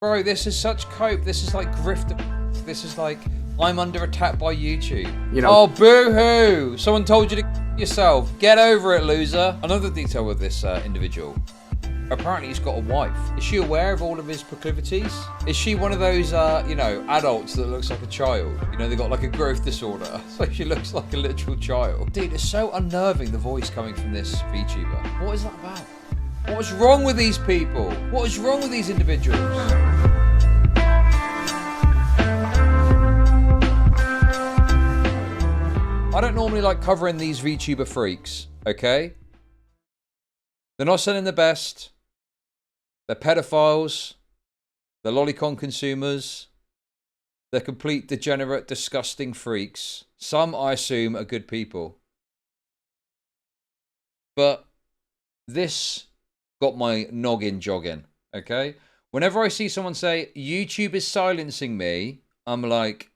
Bro, this is such cope. This is like grift. This is like, I'm under attack by YouTube. You know. Oh, boo-hoo! Someone told you to yourself. Get over it, loser. Another detail with this individual. Apparently he's got a wife. Is she aware of all of his proclivities? Is she one of those, you know, adults that looks like a child? You know, they got like a growth disorder. So she looks like a literal child. Dude, it's so unnerving, the voice coming from this VTuber. What is that about? What's wrong with these people? What is wrong with these individuals? I don't normally like covering these VTuber freaks, okay? They're not selling the best. They're pedophiles. They're lolicon consumers. They're complete degenerate, disgusting freaks. Some, I assume, are good people. But this got my noggin jogging, okay? Whenever I see someone say, YouTube is silencing me, I'm like,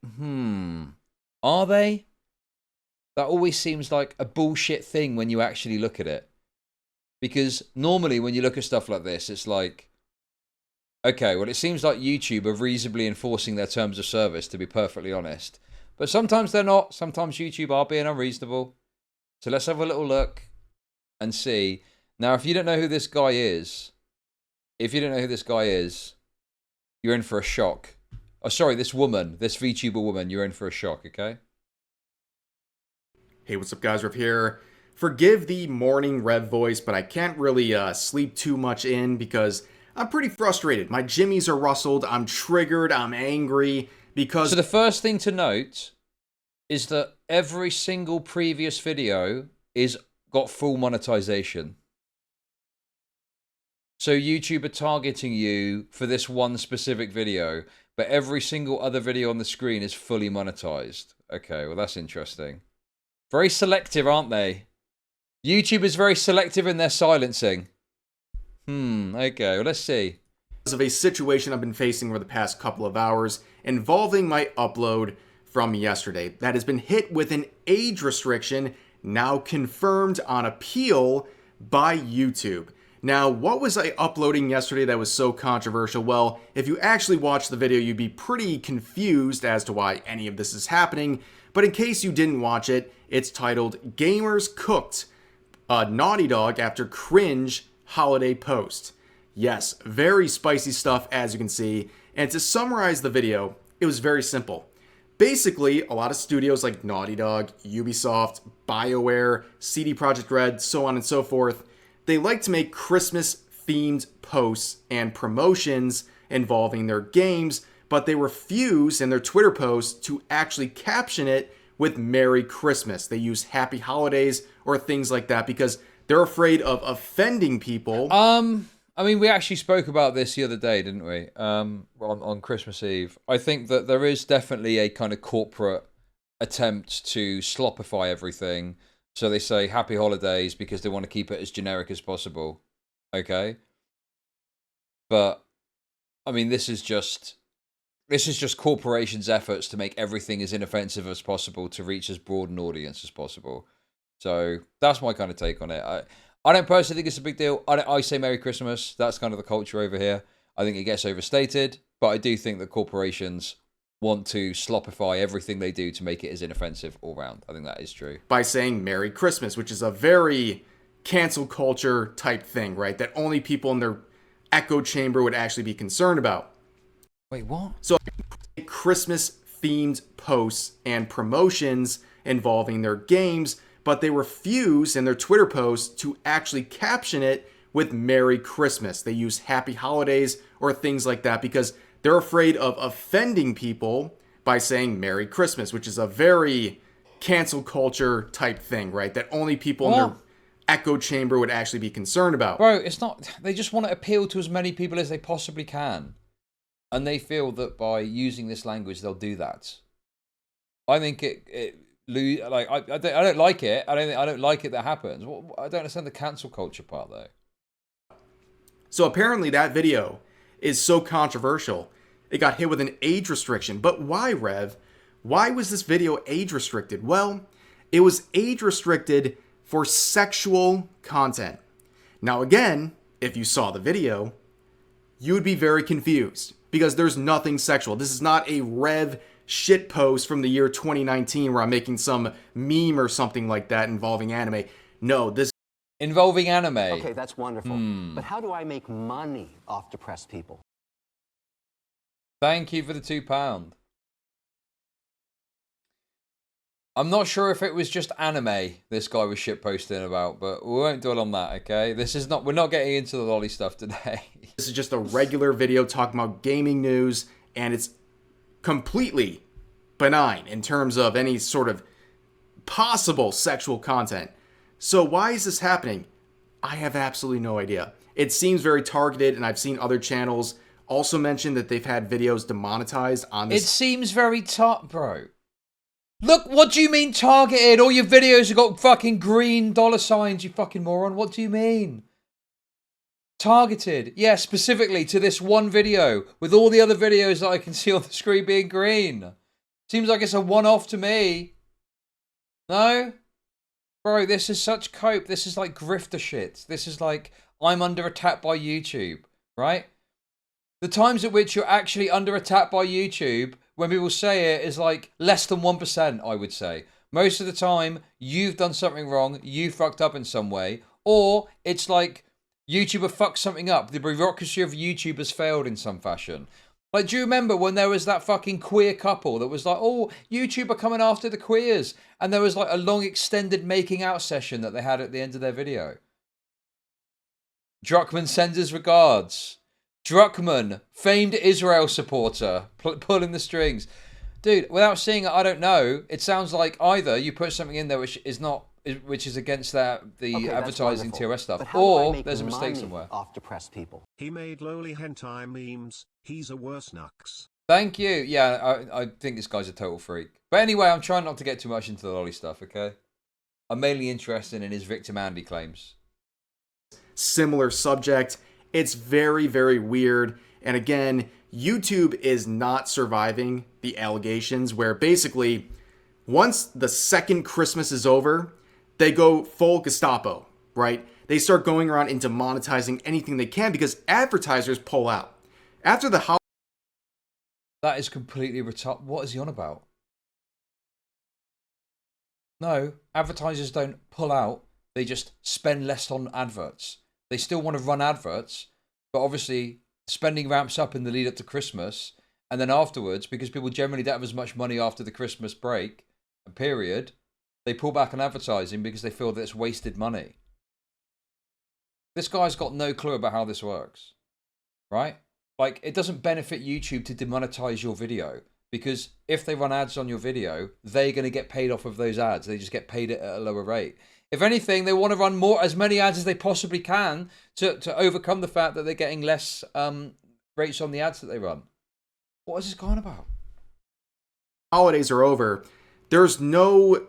are they? That always seems like a bullshit thing when you actually look at it. Because normally when you look at stuff like this, it's like, okay, well, it seems like YouTube are reasonably enforcing their terms of service, to be perfectly honest. But sometimes they're not. Sometimes YouTube are being unreasonable. So let's have a little look and see. Now, if you don't know who this guy is, you're in for a shock. Oh, sorry, this woman, this VTuber woman, you're in for a shock, okay? Hey, what's up, guys? Rev here. Forgive the morning Rev voice, but I can't really sleep too much in because I'm pretty frustrated. My jimmies are rustled, I'm triggered, I'm angry because... So the first thing to note is that every single previous video is got full monetization. So YouTube are targeting you for this one specific video, but every single other video on the screen is fully monetized. Okay, well that's interesting. Very selective, aren't they? YouTube is very selective in their silencing. Okay, well let's see. Of a situation I've been facing over the past couple of hours involving my upload from yesterday that has been hit with an age restriction now confirmed on appeal by YouTube. Now, what was I uploading yesterday that was so controversial? Well, if you actually watched the video, you'd be pretty confused as to why any of this is happening. But in case you didn't watch it, it's titled Gamers Cooked Naughty Dog After Cringe Holiday Post. Yes, very spicy stuff, as you can see. And to summarize the video, it was very simple. Basically, a lot of studios like Naughty Dog, Ubisoft, BioWare, CD Projekt Red, so on and so forth, they like to make Christmas-themed posts and promotions involving their games, but they refuse in their Twitter posts to actually caption it with Merry Christmas. They use Happy Holidays or things like that because they're afraid of offending people. I mean, we actually spoke about this the other day, didn't we? On Christmas Eve. I think that there is definitely a kind of corporate attempt to slopify everything. So they say Happy Holidays because they want to keep it as generic as possible. Okay? But, I mean, this is just corporations' efforts to make everything as inoffensive as possible to reach as broad an audience as possible. So that's my kind of take on it. I don't personally think it's a big deal. I say Merry Christmas. That's kind of the culture over here. I think it gets overstated, but I do think that corporations want to slopify everything they do to make it as inoffensive all round. I think that is true. By saying Merry Christmas, which is a very cancel culture type thing, right? That only people in their echo chamber would actually be concerned about. Wait, what? So Christmas-themed posts and promotions involving their games, but they refuse in their Twitter posts to actually caption it with Merry Christmas. They use Happy Holidays or things like that because they're afraid of offending people by saying Merry Christmas, which is a very cancel culture type thing, right? That only people in their echo chamber would actually be concerned about. Bro, it's not... They just want to appeal to as many people as they possibly can. And they feel that by using this language, they'll do that. I think I don't like it. I don't like it that happens. I don't understand the cancel culture part, though. So apparently that video is so controversial, it got hit with an age restriction. But why, Rev? Why was this video age restricted? Well, it was age restricted for sexual content. Now again, if you saw the video, you would be very confused because there's nothing sexual. This is not a Rev shit post from the year 2019 where I'm making some meme or something like that involving anime. No, this involving anime. Okay, that's wonderful. But how do I make money off depressed people? Thank you for the £2. I'm not sure if it was just anime this guy was shitposting about, but we won't dwell on that, okay? We're not getting into the lolly stuff today. This is just a regular video talking about gaming news, and it's completely benign in terms of any sort of possible sexual content. So why is this happening? I have absolutely no idea. It seems very targeted, and I've seen other channels also mention that they've had videos demonetized on this. It seems very bro. Look, what do you mean targeted? All your videos have got fucking green dollar signs, you fucking moron. What do you mean? Targeted. Yeah, specifically to this one video, with all the other videos that I can see on the screen being green. Seems like it's a one-off to me. No? Bro, this is such cope. This is like grifter shit. This is like, I'm under attack by YouTube, right? The times at which you're actually under attack by YouTube, when people say it, is like less than 1%, I would say. Most of the time, you've done something wrong, you fucked up in some way, or it's like YouTube have fucked something up. The bureaucracy of YouTube has failed in some fashion. Like, do you remember when there was that fucking queer couple that was like, oh, YouTube are coming after the queers? And there was like a long extended making out session that they had at the end of their video. Druckmann sends his regards. Druckmann, famed Israel supporter, pulling the strings. Dude, without seeing it, I don't know. It sounds like either you put something in there which is against the advertising TOS stuff, or there's a mistake somewhere. Off depressed people. He made lowly hentai memes. He's a worse nux. Thank you. Yeah, I think this guy's a total freak. But anyway, I'm trying not to get too much into the lolly stuff, okay? I'm mainly interested in his victim Andy claims. Similar subject. It's very, very weird. And again, YouTube is not surviving the allegations where basically once the second Christmas is over, they go full Gestapo, right? They start going around and demonetizing anything they can because advertisers pull out. After the That is completely retarded. What is he on about? No, advertisers don't pull out. They just spend less on adverts. They still want to run adverts, but obviously spending ramps up in the lead up to Christmas, and then afterwards, because people generally don't have as much money after the Christmas break, period, they pull back on advertising because they feel that it's wasted money. This guy's got no clue about how this works, right? Like, it doesn't benefit YouTube to demonetize your video, because if they run ads on your video, they're going to get paid off of those ads. They just get paid at a lower rate. If anything, they want to run as many ads as they possibly can to overcome the fact that they're getting less rates on the ads that they run. What is this going about? holidays are over, there's no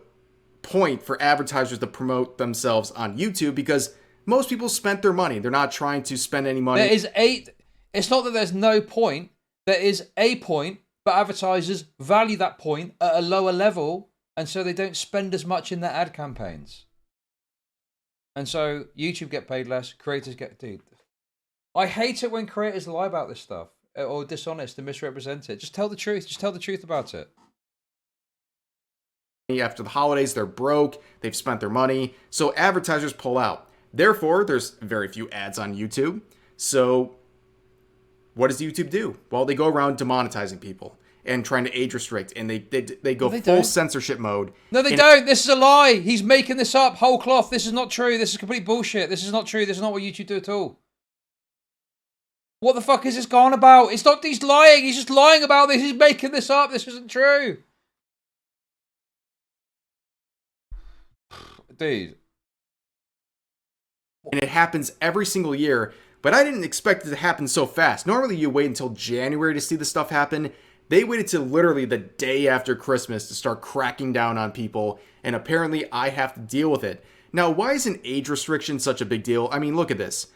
point for advertisers to promote themselves on YouTube because most people spent their money. They're not trying to spend any money. It's not that there's no point. There is a point, but advertisers value that point at a lower level, and so they don't spend as much in their ad campaigns. And so YouTube get paid less, creators get... Dude, I hate it when creators lie about this stuff, or dishonest and misrepresent it. Just tell the truth. Just tell the truth about it. After the holidays, they're broke, they've spent their money, so advertisers pull out. Therefore, there's very few ads on YouTube. So what does YouTube do? Well, they go around demonetizing people and trying to age restrict, and they go full censorship mode. No, they don't. This is a lie. He's making this up, whole cloth. This is not true. This is complete bullshit. This is not true. This is not what YouTube do at all. What the fuck is this going about? It's not he's lying. He's just lying about this. He's making this up. This isn't true. Dude. And it happens every single year, but I didn't expect it to happen so fast. Normally you wait until January to see the stuff happen. They waited till literally the day after Christmas to start cracking down on people, and apparently I have to deal with it. Now, why is an age restriction such a big deal? I mean, look at this.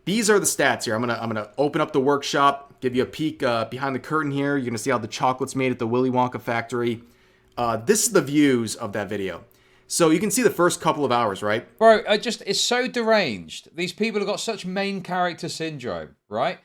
These are the stats here. I'm gonna open up the workshop, give you a peek behind the curtain here. You're gonna see how the chocolate's made at the Willy Wonka factory. This is the views of that video. So you can see the first couple of hours, right? Bro, it's so deranged. These people have got such main character syndrome, right?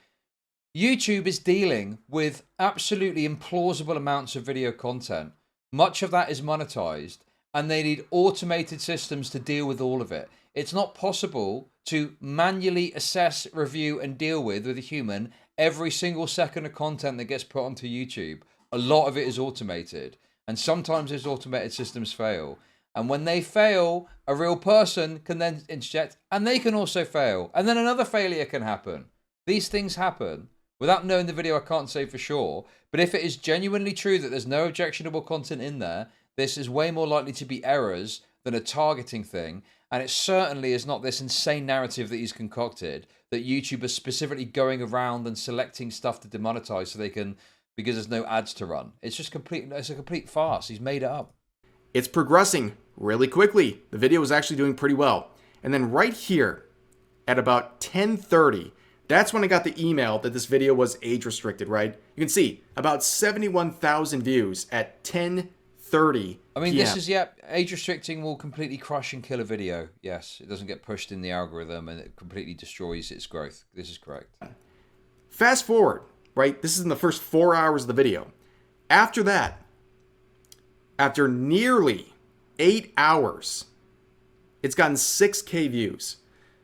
YouTube is dealing with absolutely implausible amounts of video content. Much of that is monetized, and they need automated systems to deal with all of it. It's not possible to manually assess, review, and deal with a human every single second of content that gets put onto YouTube. A lot of it is automated, and sometimes those automated systems fail. And when they fail, a real person can then interject, and they can also fail. And then another failure can happen. These things happen. Without knowing the video, I can't say for sure. But if it is genuinely true that there's no objectionable content in there, this is way more likely to be errors than a targeting thing. And it certainly is not this insane narrative that he's concocted, that YouTube is specifically going around and selecting stuff to demonetize so they can, because there's no ads to run. It's just it's a complete farce. He's made it up. It's progressing really quickly. The video is actually doing pretty well. And then right here at about 10:30, that's when I got the email that this video was age restricted, right? You can see about 71,000 views at 10:30. I mean, this is, age restricting will completely crush and kill a video. Yes, it doesn't get pushed in the algorithm and it completely destroys its growth. This is correct. Fast forward, right? This is in the first 4 hours of the video. After that, after nearly 8 hours, it's gotten 6K views.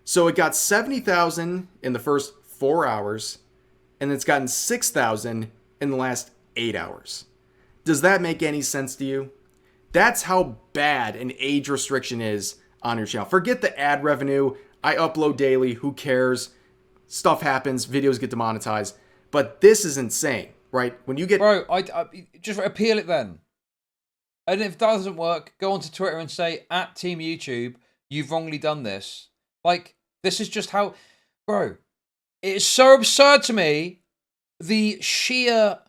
So it got 70,000 in the first 4 hours, and it's gotten 6,000 in the last 8 hours. Does that make any sense to you? That's how bad an age restriction is on your channel. Forget the ad revenue. I upload daily. Who cares? Stuff happens. Videos get demonetized. But this is insane, right? When you get... Bro, I just appeal it then. And if that doesn't work, go onto Twitter and say, at Team YouTube, you've wrongly done this. Like, this is just how... Bro, it's so absurd to me, the sheer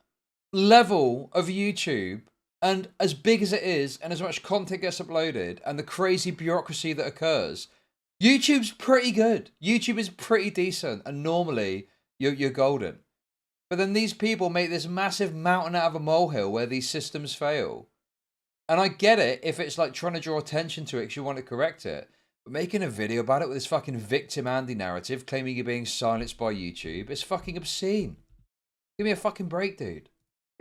level of YouTube, and as big as it is, and as much content gets uploaded, and the crazy bureaucracy that occurs. YouTube's pretty good. YouTube is pretty decent, and normally, you're golden. But then these people make this massive mountain out of a molehill where these systems fail. And I get it if it's like trying to draw attention to it because you want to correct it. But making a video about it with this fucking victim Andy narrative, claiming you're being silenced by YouTube, is fucking obscene. Give me a fucking break, dude.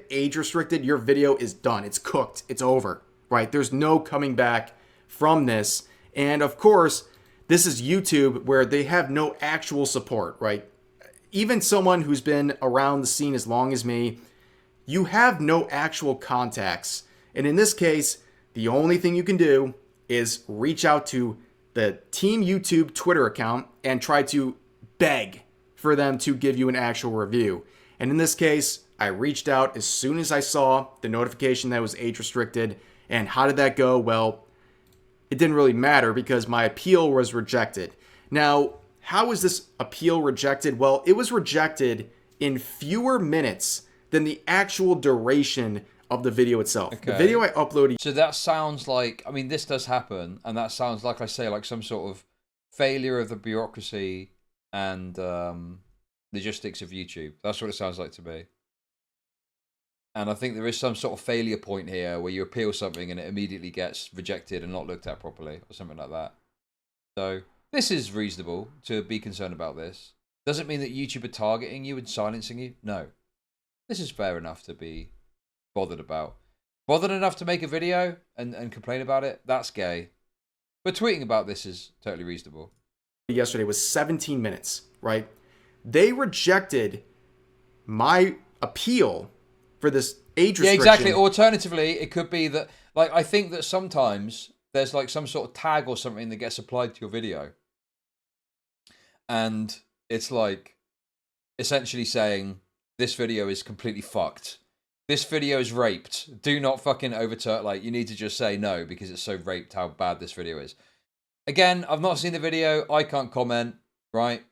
Age restricted, your video is done. It's cooked. It's over, right? There's no coming back from this. And of course, this is YouTube where they have no actual support, right? Even someone who's been around the scene as long as me, you have no actual contacts. And in this case, the only thing you can do is reach out to the Team YouTube Twitter account and try to beg for them to give you an actual review. And in this case, I reached out as soon as I saw the notification that it was age restricted. And how did that go? Well, it didn't really matter because my appeal was rejected. Now, how was this appeal rejected? Well, it was rejected in fewer minutes than the actual duration of the video itself. Okay. The video I uploaded. So that sounds like, I mean, this does happen. And that sounds like, I say, like some sort of failure of the bureaucracy and logistics of YouTube. That's what it sounds like to me. And I think there is some sort of failure point here where you appeal something and it immediately gets rejected and not looked at properly or something like that. So this is reasonable to be concerned about this. Doesn't mean that YouTube are targeting you and silencing you. No. This is fair enough to be bothered about. Bothered enough to make a video and complain about it? That's gay. But tweeting about this is totally reasonable. Yesterday was 17 minutes, right? They rejected my appeal for this age restriction. Yeah, exactly. Alternatively, it could be that, like, I think that sometimes there's like some sort of tag or something that gets applied to your video. And it's like essentially saying this video is completely fucked. This video is raped. Do not fucking overturn. Like, you need to just say no because it's so raped how bad this video is. Again, I've not seen the video. I can't comment, right?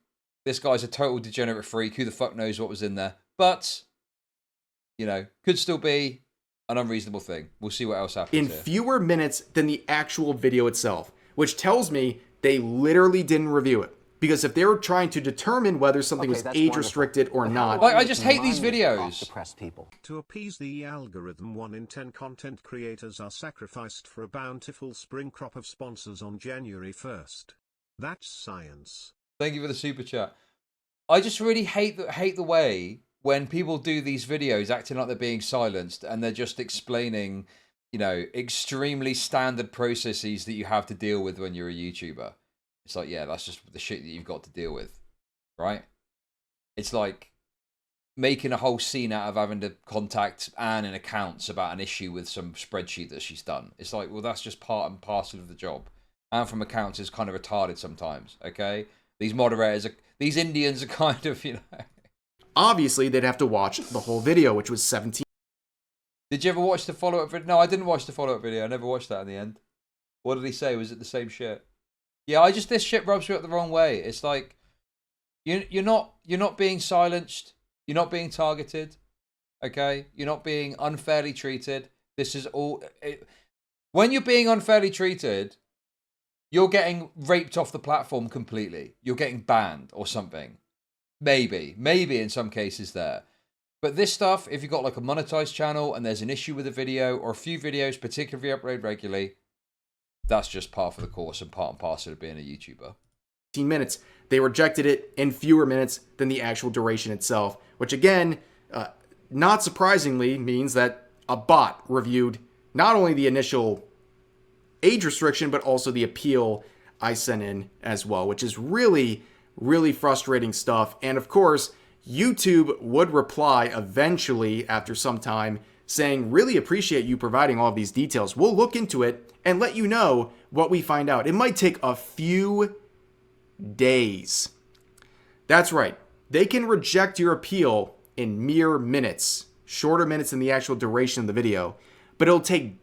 This guy's a total degenerate freak. Who the fuck knows what was in there? But, you know, could still be an unreasonable thing. We'll see what else happens in here. Fewer minutes than the actual video itself, which tells me they literally didn't review it. Because if they were trying to determine whether something was age restricted or not. Like, I just hate these videos. To appease the algorithm, 1 in 10 content creators are sacrificed for a bountiful spring crop of sponsors on January 1st. That's science. Thank you for the super chat. I just really hate the way when people do these videos acting like they're being silenced and they're just explaining, you know, extremely standard processes that you have to deal with when you're a YouTuber. It's like, yeah, that's just the shit that you've got to deal with, right? It's like making a whole scene out of having to contact Anne in accounts about an issue with some spreadsheet that she's done. It's like, well, that's just part and parcel of the job. Anne from accounts is kind of retarded sometimes, okay? These moderators, these Indians are kind of, you know. Obviously, they'd have to watch the whole video, which was 17. Did you ever watch the follow-up video? No, I didn't watch the follow-up video. I never watched that in the end. What did he say? Was it the same shit? Yeah, this shit rubs me up the wrong way. It's like, you're not being silenced. You're not being targeted, okay? You're not being unfairly treated. This is all... when you're being unfairly treated, you're getting raped off the platform completely. You're getting banned or something. Maybe in some cases there. But this stuff, if you've got like a monetized channel and there's an issue with a video or a few videos, particularly if you upload regularly, that's just par for the course and part and parcel of being a YouTuber. 15 minutes. They rejected it in fewer minutes than the actual duration itself, which again, not surprisingly, means that a bot reviewed not only the initial age restriction, but also the appeal I sent in as well, which is really, really frustrating stuff. And of course, YouTube would reply eventually after some time saying, really appreciate you providing all of these details. We'll look into it and let you know what we find out. It might take a few days. That's right. They can reject your appeal in mere minutes, shorter minutes than the actual duration of the video, but it'll take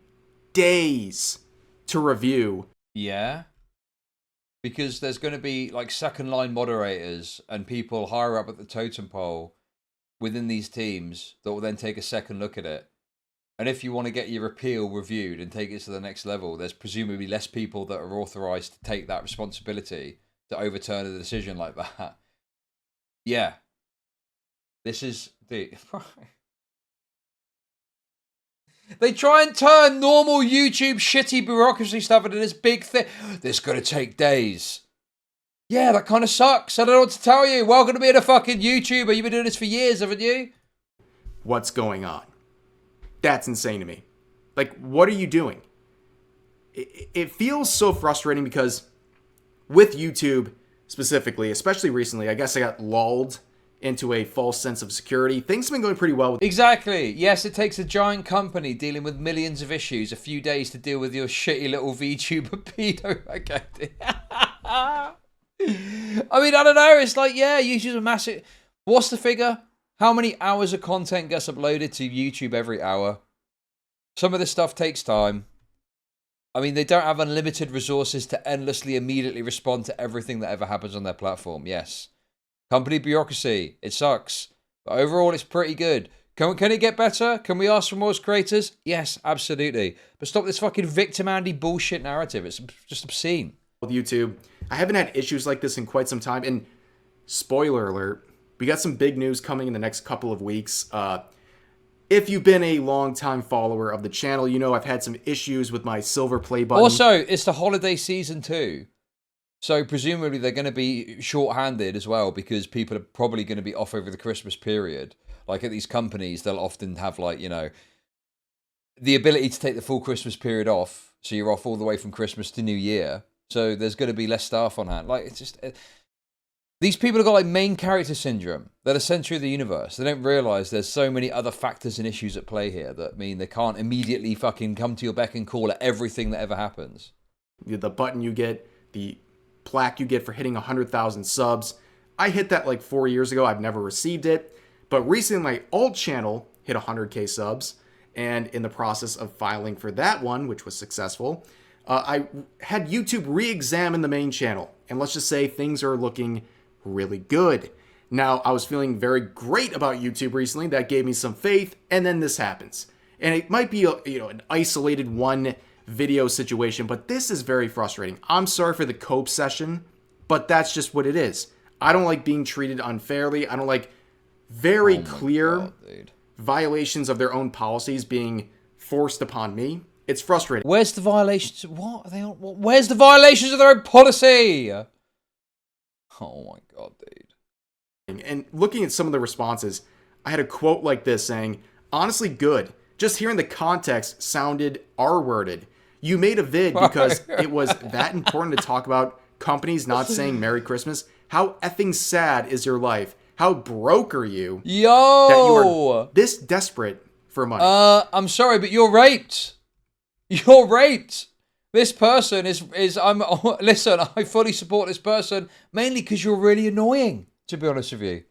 days to review. Yeah. Because there's going to be like second line moderators and people higher up at the totem pole within these teams that will then take a second look at it. And if you want to get your appeal reviewed and take it to the next level, there's presumably less people that are authorized to take that responsibility to overturn a decision like that. Yeah. This is the... They try and turn normal YouTube shitty bureaucracy stuff into this big thing. This is going to take days. Yeah, that kind of sucks. I don't know what to tell you. Welcome to being a fucking YouTuber. You've been doing this for years, haven't you? What's going on? That's insane to me. Like, what are you doing? It feels so frustrating because with YouTube specifically, especially recently, I guess I got lulled into a false sense of security. Things have been going pretty well. Exactly. Yes, it takes a giant company dealing with millions of issues a few days to deal with your shitty little VTuber pedo. Okay. I mean, I don't know. It's like, yeah, YouTube's a massive... What's the figure? How many hours of content gets uploaded to YouTube every hour? Some of this stuff takes time. I mean, they don't have unlimited resources to endlessly, immediately respond to everything that ever happens on their platform. Yes. Company bureaucracy. It sucks. But overall, it's pretty good. Can it get better? Can we ask for more as creators? Yes, absolutely. But stop this fucking victim Andy bullshit narrative. It's just obscene. With YouTube, I haven't had issues like this in quite some time. And spoiler alert, we got some big news coming in the next couple of weeks. If you've been a long-time follower of the channel, you know I've had some issues with my silver play button. Also, it's the holiday season too. So presumably they're going to be short-handed as well because people are probably going to be off over the Christmas period. Like at these companies, they'll often have like, you know, the ability to take the full Christmas period off. So you're off all the way from Christmas to New Year. So there's going to be less staff on hand. Like it's just... These people have got like main character syndrome. They're the center of the universe. They don't realize there's so many other factors and issues at play here that mean they can't immediately fucking come to your beck and call at everything that ever happens. The button you get, the plaque you get for hitting 100,000 subs. I hit that like 4 years ago. I've never received it. But recently my alt channel hit 100k subs. And in the process of filing for that one, which was successful, I had YouTube re-examine the main channel. And let's just say things are looking really good. Now, I was feeling very great about YouTube recently. That gave me some faith. And then this happens. And it might be an isolated one video situation, but this is very frustrating. I'm sorry for the cope session, but that's just what it is. I don't like being treated unfairly. I don't like very clear violations of their own policies being forced upon me. It's frustrating. Where's the violations? What are they on? Where's the violations of their own policy? Oh my god, dude. And looking at some of the responses, I had a quote like this saying, "Honestly good. Just hearing the context sounded R-worded. You made a vid because it was that important to talk about companies not saying Merry Christmas? How effing sad is your life? How broke are you that you are this desperate for money?" I'm sorry, but you're raped. You're raped. This person is listen, I fully support this person, mainly because you're really annoying, to be honest with you.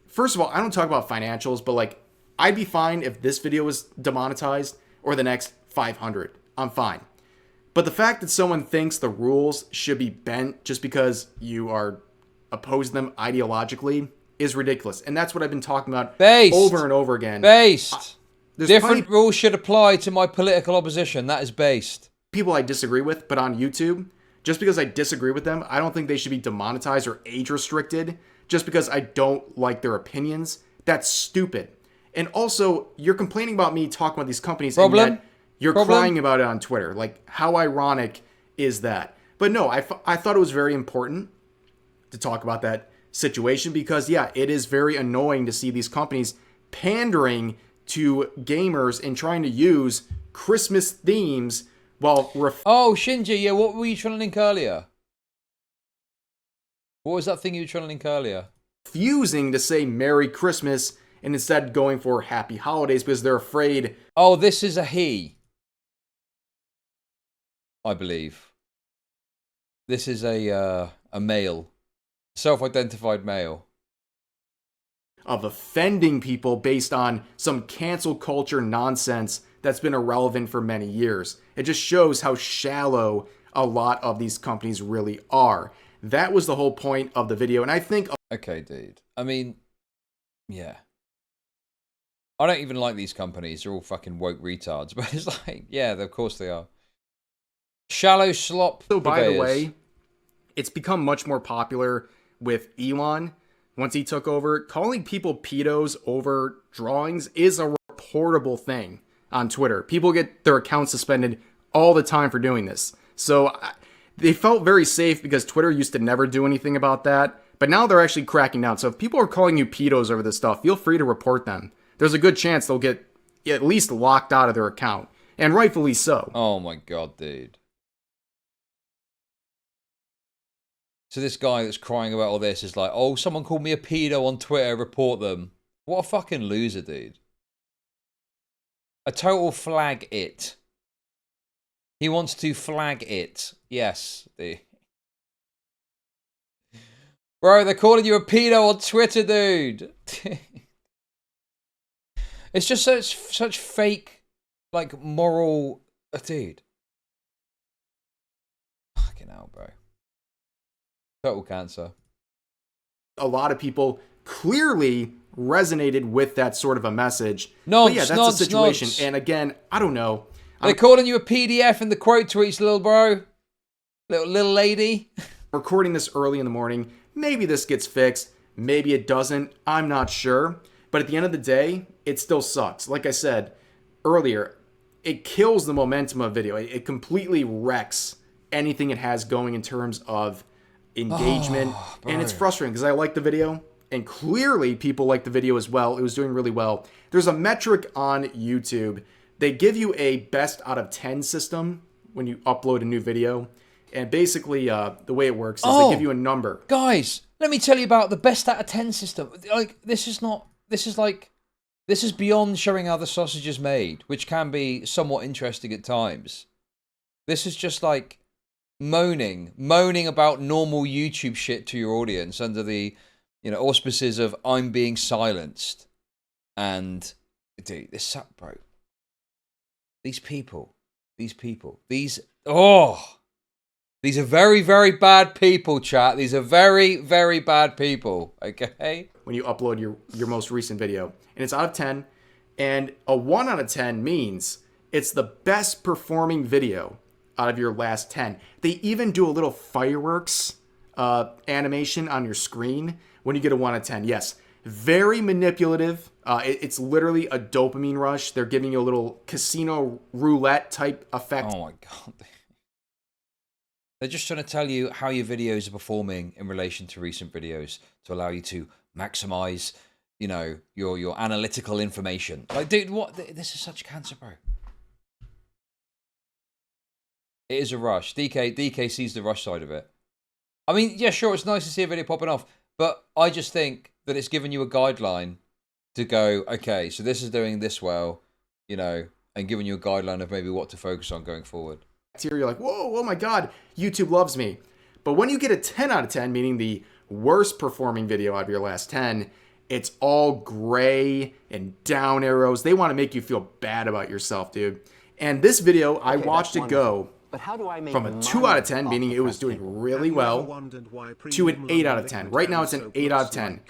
First of all, I don't talk about financials, but like, I'd be fine if this video was demonetized or the next 500. I'm fine. But the fact that someone thinks the rules should be bent just because you are opposed to them ideologically is ridiculous. And that's what I've been talking about over and over again. Different rules should apply to my political opposition. That is based. People I disagree with, but on YouTube, just because I disagree with them, I don't think they should be demonetized or age restricted just because I don't like their opinions. That's stupid. And also, you're complaining about me talking about these companies and yet you're crying about it on Twitter. Like, how ironic is that? But no, I thought it was very important to talk about that situation because, yeah, it is very annoying to see these companies pandering to gamers and trying to use Christmas themes while... Shinji, yeah, what were you trying to link earlier? What was that thing you were trying to link earlier? Refusing to say Merry Christmas and instead going for Happy Holidays because they're afraid... Oh, this is a he. I believe. This is a male. Self-identified male. Of offending people based on some cancel culture nonsense that's been irrelevant for many years. It just shows how shallow a lot of these companies really are. That was the whole point of the video, and I think... Okay, dude. I mean, yeah. I don't even like these companies. They're all fucking woke retards. But it's like, yeah, of course they are. Shallow slop. So, by the way, it's become much more popular with Elon. Once he took over, calling people pedos over drawings is a reportable thing on Twitter. People get their accounts suspended all the time for doing this. So they felt very safe because Twitter used to never do anything about that. But now they're actually cracking down. So if people are calling you pedos over this stuff, feel free to report them. There's a good chance they'll get at least locked out of their account. And rightfully so. Oh my god, dude. So this guy that's crying about all this is like, oh, someone called me a pedo on Twitter, report them. What a fucking loser, dude. A total flag it. He wants to flag it. Yes, dude. Bro, they're calling you a pedo on Twitter, dude. It's just such fake, like, moral... dude. Fucking hell, bro. Total cancer. A lot of people clearly resonated with that sort of a message. But yeah, that's the situation. And again, I don't know. They're calling you a PDF in the quote tweets, little bro. Little lady. Recording this early in the morning. Maybe this gets fixed. Maybe it doesn't. I'm not sure. But at the end of the day, it still sucks. Like I said earlier, it kills the momentum of video. It completely wrecks anything it has going in terms of engagement. And it's frustrating because I like the video. And clearly people like the video as well. It was doing really well. There's a metric on YouTube. They give you a best out of 10 system when you upload a new video. And basically, the way it works is they give you a number. Guys, let me tell you about the best out of 10 system. Like, this is beyond showing how the sausage is made, which can be somewhat interesting at times. This is just like moaning about normal YouTube shit to your audience under the, auspices of I'm being silenced. And, dude, bro. These are very, very bad people, chat. These are very, very bad people, okay? When you upload your most recent video. And it's out of 10. And a 1 out of 10 means it's the best performing video out of your last 10. They even do a little fireworks animation on your screen when you get a 1 out of 10. Yes, very manipulative. It's literally a dopamine rush. They're giving you a little casino roulette type effect. Oh my god. They're just trying to tell you how your videos are performing in relation to recent videos to allow you to maximize, you know, your analytical information. Like, dude, what? This is such cancer, bro. It is a rush. DK sees the rush side of it. I mean, yeah, sure, it's nice to see a video popping off, but I just think that it's giving you a guideline to go, okay, so this is doing this well, you know, and giving you a guideline of maybe what to focus on going forward. Here you're like, whoa, oh my God, YouTube loves me. But when you get a 10 out of 10, meaning the worst performing video out of your last 10, it's all gray and down arrows. They want to make you feel bad about yourself, dude. And this video, I watched it go but how do I make from a 2 out of 10, meaning it was doing really well, to an 8 out of 10. Right now it's an 8 out of 10.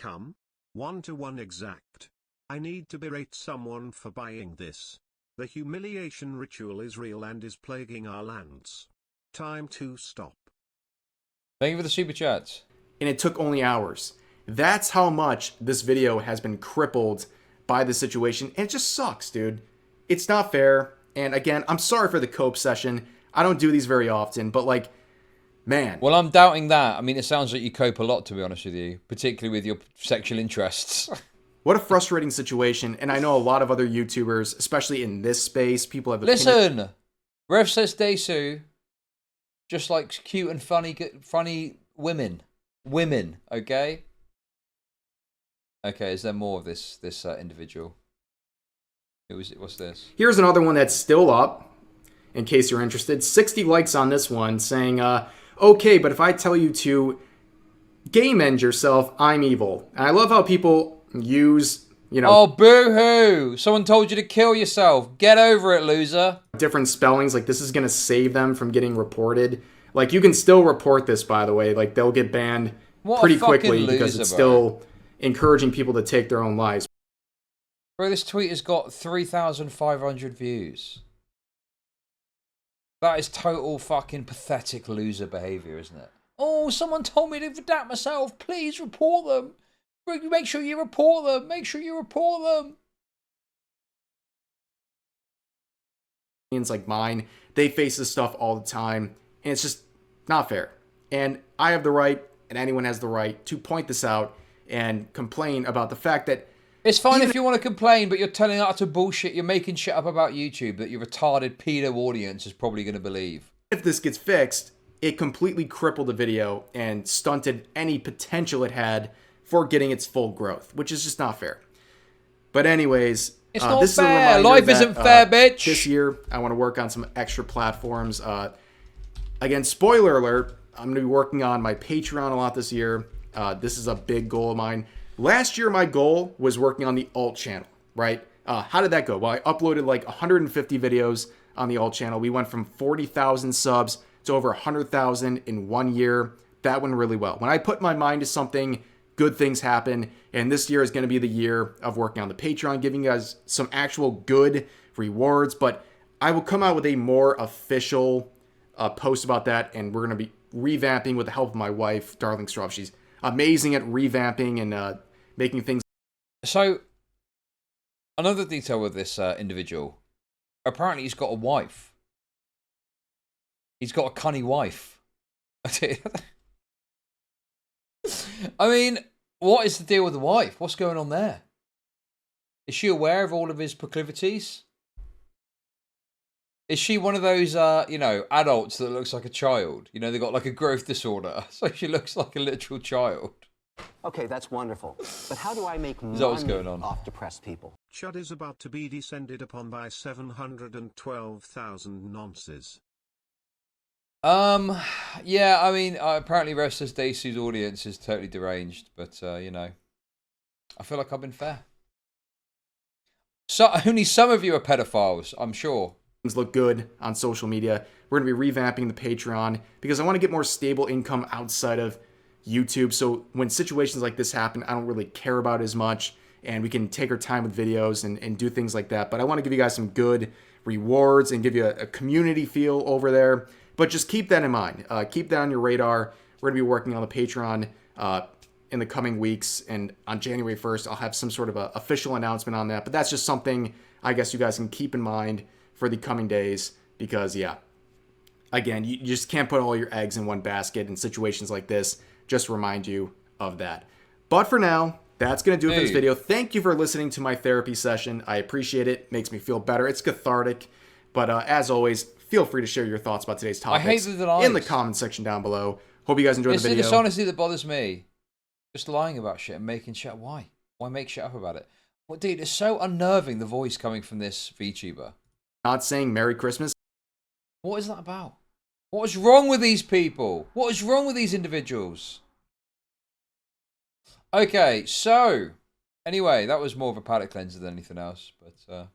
1-to-1 exact. I need to berate someone for buying this. The humiliation ritual is real and is plaguing our lands. Time to stop. Thank you for the super chats. And it took only hours. That's how much this video has been crippled by the situation. And it just sucks, dude. It's not fair. And again, I'm sorry for the cope session. I don't do these very often, but like, man. Well, I'm doubting that. I mean, it sounds like you cope a lot, to be honest with you, particularly with your sexual interests. What a frustrating situation. And I know a lot of other YouTubers, especially in this space, people have Listen, Rev Says Desu, just like cute and funny women. Women, okay? Okay, is there more of this individual? What's this? Here's another one that's still up, in case you're interested. 60 likes on this one, saying, okay, but if I tell you to game end yourself, I'm evil. And I love how people use, you know... Oh, boo-hoo! Someone told you to kill yourself. Get over it, loser. Different spellings, like this is going to save them from getting reported. Like, you can still report this, by the way. Like, they'll get banned pretty quickly because it's still encouraging people to take their own lives. Bro, this tweet has got 3,500 views. That is total fucking pathetic loser behavior, isn't it? Oh, someone told me to redact myself. Please report them. Make sure you report them. Make sure you report them. Like mine, they face this stuff all the time, and it's just not fair. And I have the right, and anyone has the right, to point this out and complain about the fact that it's fine if you want to complain, but you're telling utter bullshit. You're making shit up about YouTube that your retarded pedo audience is probably going to believe. If this gets fixed, it completely crippled the video and stunted any potential it had for getting its full growth, which is just not fair. But anyways, it's not this fair. Is a Life isn't fair, bitch. This year, I want to work on some extra platforms. Again, spoiler alert, I'm going to be working on my Patreon a lot this year. This is a big goal of mine. Last year, my goal was working on the alt channel, right? How did that go? Well, I uploaded like 150 videos on the alt channel. We went from 40,000 subs to over 100,000 in 1 year. That went really well. When I put my mind to something, good things happen. And this year is going to be the year of working on the Patreon, giving you guys some actual good rewards. But I will come out with a more official post about that. And we're going to be revamping with the help of my wife, Darling Straub. She's amazing at revamping and making things. So, another detail with this individual. Apparently he's got a wife. He's got a cunny wife. I mean, what is the deal with the wife? What's going on there? Is she aware of all of his proclivities? Is she one of those, you know, adults that looks like a child? You know, they got like a growth disorder, so she looks like a literal child. Okay, that's wonderful. But how do I make money off depressed people? Chud is about to be descended upon by 712,000 nonces. Yeah, I mean, apparently Rev Says Desu's audience is totally deranged, but, you know, I feel like I've been fair. So, only some of you are pedophiles, I'm sure. Things look good on social media. We're going to be revamping the Patreon because I want to get more stable income outside of YouTube. So when situations like this happen, I don't really care about it as much, and we can take our time with videos and do things like that. But I want to give you guys some good rewards and give you a community feel over there. But just keep that in mind. Keep that on your radar. We're going to be working on the Patreon in the coming weeks. And on January 1st, I'll have some sort of a official announcement on that. But that's just something I guess you guys can keep in mind for the coming days. Because, yeah, again, you just can't put all your eggs in one basket in situations like this. Just remind you of that. But for now, that's going to do it for this video. Thank you for listening to my therapy session. I appreciate it. Makes me feel better. It's cathartic. But as always, feel free to share your thoughts about today's topics in the comment section down below. Hope you guys enjoyed the video. It's honesty that bothers me. Just lying about shit and making shit up. Why? Why make shit up about it? Well, dude, it's so unnerving, the voice coming from this VTuber. Not saying Merry Christmas. What is that about? What is wrong with these people? What is wrong with these individuals? Okay, so anyway, that was more of a palate cleanser than anything else, but